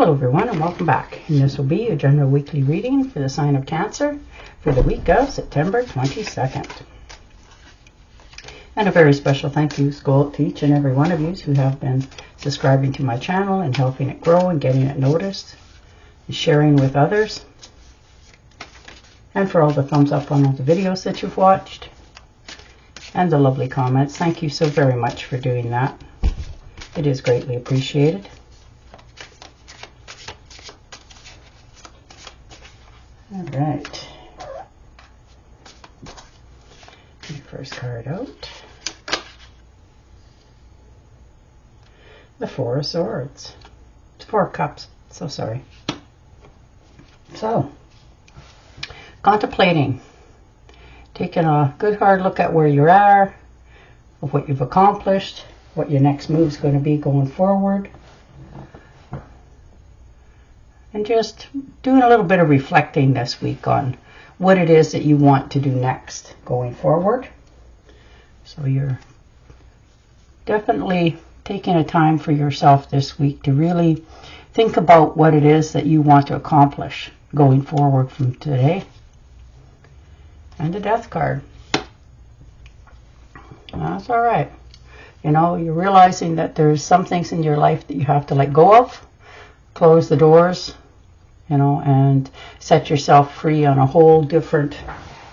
Hello everyone and welcome back. And this will be your general weekly reading for the sign of Cancer for the week of September 22nd. And a very special thank you to each and every one of you who have been subscribing to my channel and helping it grow and getting it noticed and sharing with others. And for all the thumbs up on all the videos that you've watched and the lovely comments. Thank you so very much for doing that. It is greatly appreciated. All right. First card out. The Four of Swords. It's Four of Cups. So sorry. So, contemplating. Taking a good hard look at where you are, of what you've accomplished, what your next move is going to be going forward. And just doing a little bit of reflecting this week on what it is that you want to do next going forward. So you're definitely taking a time for yourself this week to really think about what it is that you want to accomplish going forward from today. And the Death card. That's all right. You know, you're realizing that there's some things in your life that you have to let go of, close the doors, you know, and set yourself free on a whole different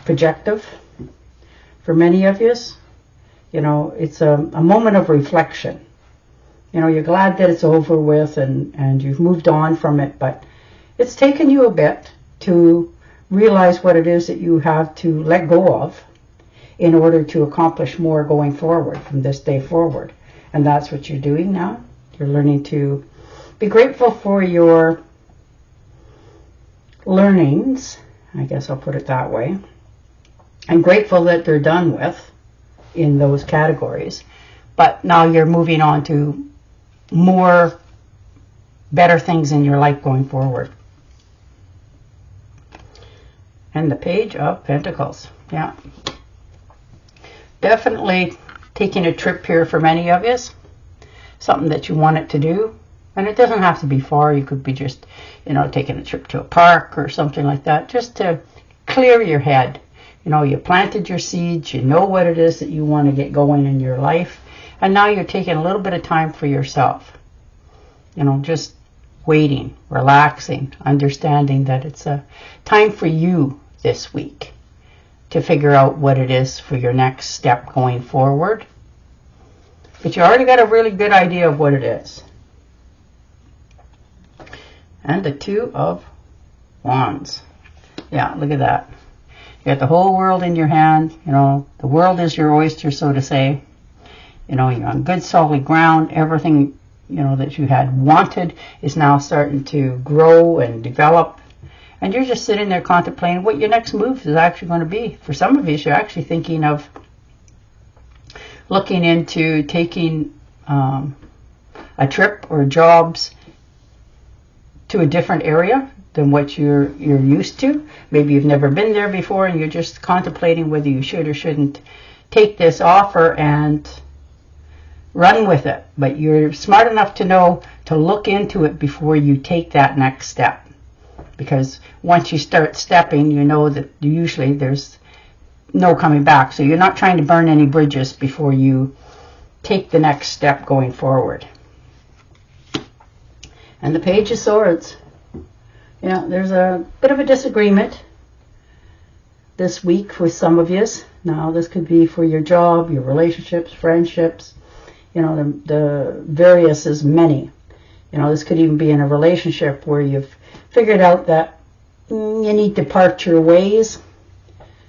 projective. For many of you, you know, it's a moment of reflection. You know, you're glad that it's over with and you've moved on from it, but it's taken you a bit to realize what it is that you have to let go of in order to accomplish more going forward from this day forward. And that's what you're doing now. You're learning to be grateful for your learnings, I guess I'll put it that way. I'm grateful that they're done with in those categories. But now you're moving on to more better things in your life going forward. And the Page of Pentacles. Yeah. Definitely taking a trip here for many of you. Something that you wanted to do. And it doesn't have to be far. You could be just, you know, taking a trip to a park or something like that. Just to clear your head. You know, you planted your seeds. You know what it is that you want to get going in your life. And now you're taking a little bit of time for yourself. You know, just waiting, relaxing, understanding that it's a time for you this week to figure out what it is for your next step going forward. But you already got a really good idea of what it is. And the Two of Wands. Yeah, look at that. You got the whole world in your hand. You know, the world is your oyster, so to say. You know, you're on good solid ground. Everything, you know, that you had wanted is now starting to grow and develop. And you're just sitting there contemplating what your next move is actually going to be. For some of you, you're actually thinking of looking into taking a trip or jobs to a different area than what you're used to. Maybe you've never been there before and you're just contemplating whether you should or shouldn't take this offer and run with it. But you're smart enough to know to look into it before you take that next step. Because once you start stepping, you know that usually there's no coming back. So you're not trying to burn any bridges before you take the next step going forward. And the Page of Swords. You know, there's a bit of a disagreement this week with some of you. Now, this could be for your job, your relationships, friendships. You know, the various is many. You know, this could even be in a relationship where you've figured out that you need to part your ways.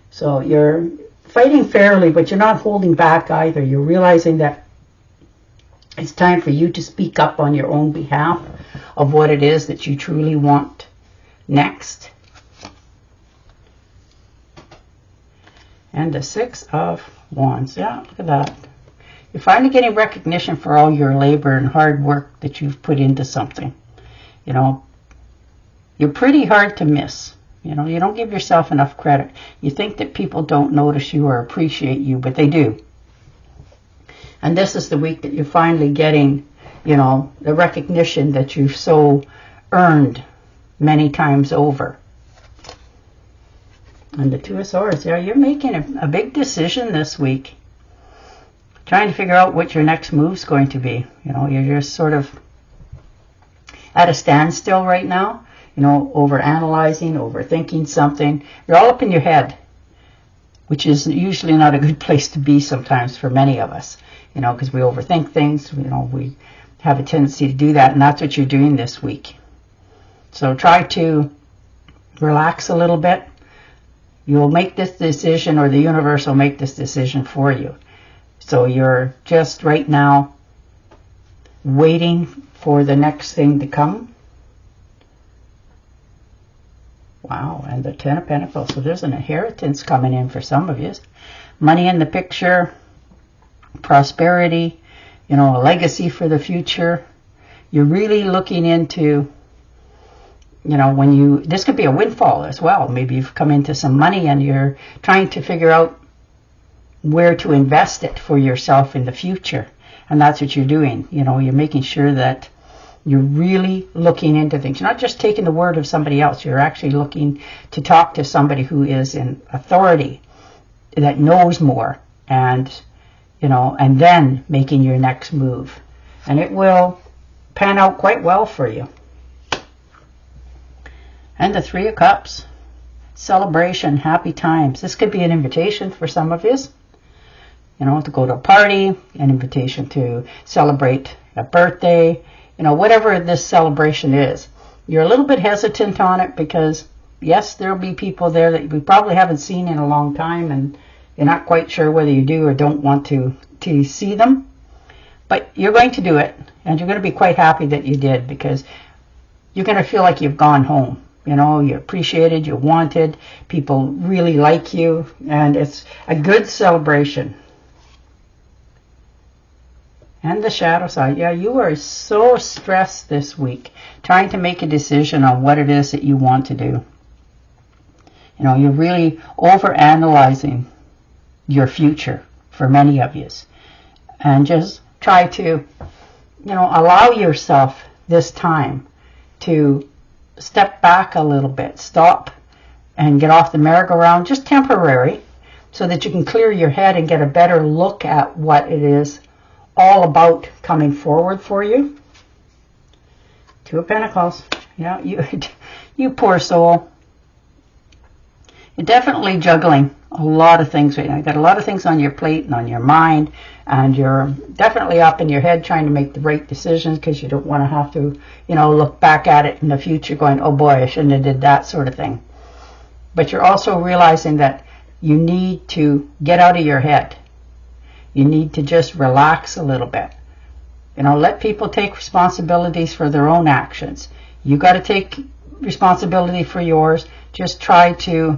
So you're fighting fairly, but you're not holding back either. You're realizing that it's time for you to speak up on your own behalf of what it is that you truly want next. And the Six of Wands. Yeah, look at that. You're finally getting recognition for all your labor and hard work that you've put into something. You know, you're pretty hard to miss. You know, you don't give yourself enough credit. You think that people don't notice you or appreciate you, but they do. And this is the week that you're finally getting, you know, the recognition that you've so earned many times over. And the Two of Swords, yeah, you're making a big decision this week. Trying to figure out what your next move's going to be. You know, you're just sort of at a standstill right now. You know, overanalyzing, overthinking something. You're all up in your head, which is usually not a good place to be sometimes for many of us. You know, because we overthink things. You know, we have a tendency to do that, and that's what you're doing this week. So try to relax a little bit. You'll make this decision, or the universe will make this decision for you. So you're just right now waiting for the next thing to come. Wow, and the Ten of Pentacles. So there's an inheritance coming in for some of you. Money in the picture, prosperity, you know, a legacy for the future. You're really looking into, you know, this could be a windfall as well. Maybe you've come into some money and you're trying to figure out where to invest it for yourself in the future. And that's what you're doing. You know, you're making sure that you're really looking into things. You're not just taking the word of somebody else. You're actually looking to talk to somebody who is in authority, that knows more, and, you know, and then making your next move. And it will pan out quite well for you. And the Three of Cups. Celebration, happy times. This could be an invitation for some of you. You know, to go to a party, an invitation to celebrate a birthday, you know, whatever this celebration is. You're a little bit hesitant on it because, yes, there'll be people there that we probably haven't seen in a long time, and you're not quite sure whether you do or don't want to see them. But you're going to do it, and you're going to be quite happy that you did, because you're going to feel like you've gone home. You know, you're appreciated, you're wanted, people really like you, and it's a good celebration. And the shadow side. Yeah, you are so stressed this week, trying to make a decision on what it is that you want to do. You know, you're really overanalyzing your future for many of you. And just try to, you know, allow yourself this time to step back a little bit. Stop and get off the merry-go-round, just temporary, so that you can clear your head and get a better look at what it is all about coming forward for you. Two of Pentacles. Yeah, you poor soul. You're definitely juggling a lot of things right now. You've got a lot of things on your plate and on your mind, and you're definitely up in your head trying to make the right decisions, because you don't want to have to, you know, look back at it in the future going, oh boy, I shouldn't have did that, sort of thing. But you're also realizing that you need to get out of your head. You need to just relax a little bit. You know, let people take responsibilities for their own actions. You got to take responsibility for yours. Just try to,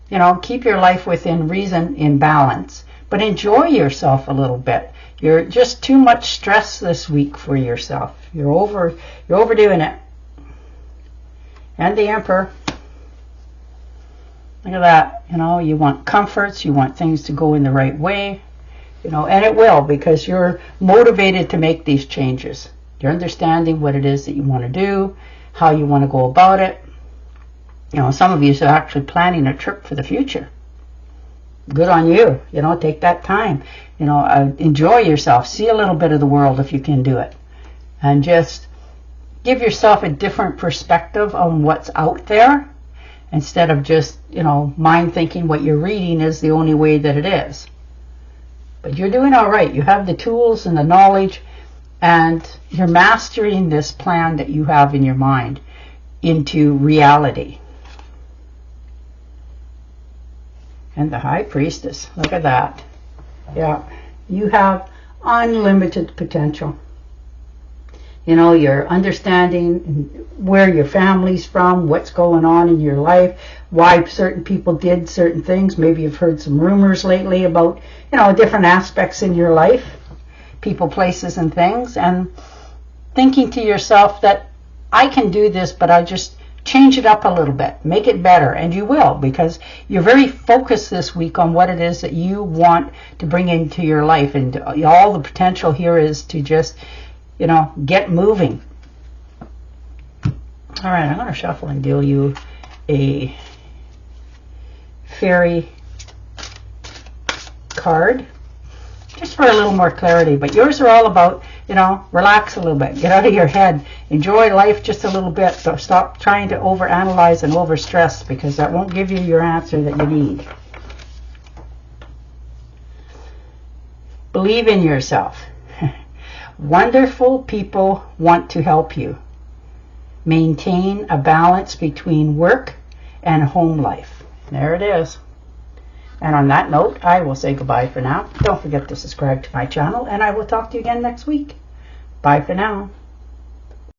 you know, keep your life within reason, in balance. But enjoy yourself a little bit. You're just too much stress this week for yourself. You're overdoing it. And the Emperor. Look at that. You know, you want comforts. You want things to go in the right way. You know, and it will, because you're motivated to make these changes. You're understanding what it is that you want to do, how you want to go about it. You know, some of you are actually planning a trip for the future. Good on you. You know, take that time. You know, enjoy yourself. See a little bit of the world if you can do it. And just give yourself a different perspective on what's out there, instead of just, you know, mind thinking what you're reading is the only way that it is. But you're doing all right. You have the tools and the knowledge, and you're mastering this plan that you have in your mind into reality. And the High Priestess. Look at that. Yeah. You have unlimited potential. You know, you're understanding where your family's from, what's going on in your life, why certain people did certain things. Maybe you've heard some rumors lately about, you know, different aspects in your life, people, places, and things, and thinking to yourself that I can do this, but I just change it up a little bit, make it better. And you will, because you're very focused this week on what it is that you want to bring into your life. And all the potential here is to just, you know, get moving. All right, I'm going to shuffle and deal you a fairy card just for a little more clarity. But yours are all about, you know, relax a little bit, get out of your head, enjoy life just a little bit. So stop trying to overanalyze and overstress, because that won't give you your answer that you need. Believe in yourself. Wonderful people want to help you. Maintain a balance between work and home life. There it is. And on that note, I will say goodbye for now. Don't forget to subscribe to my channel, and I will talk to you again next week. Bye for now.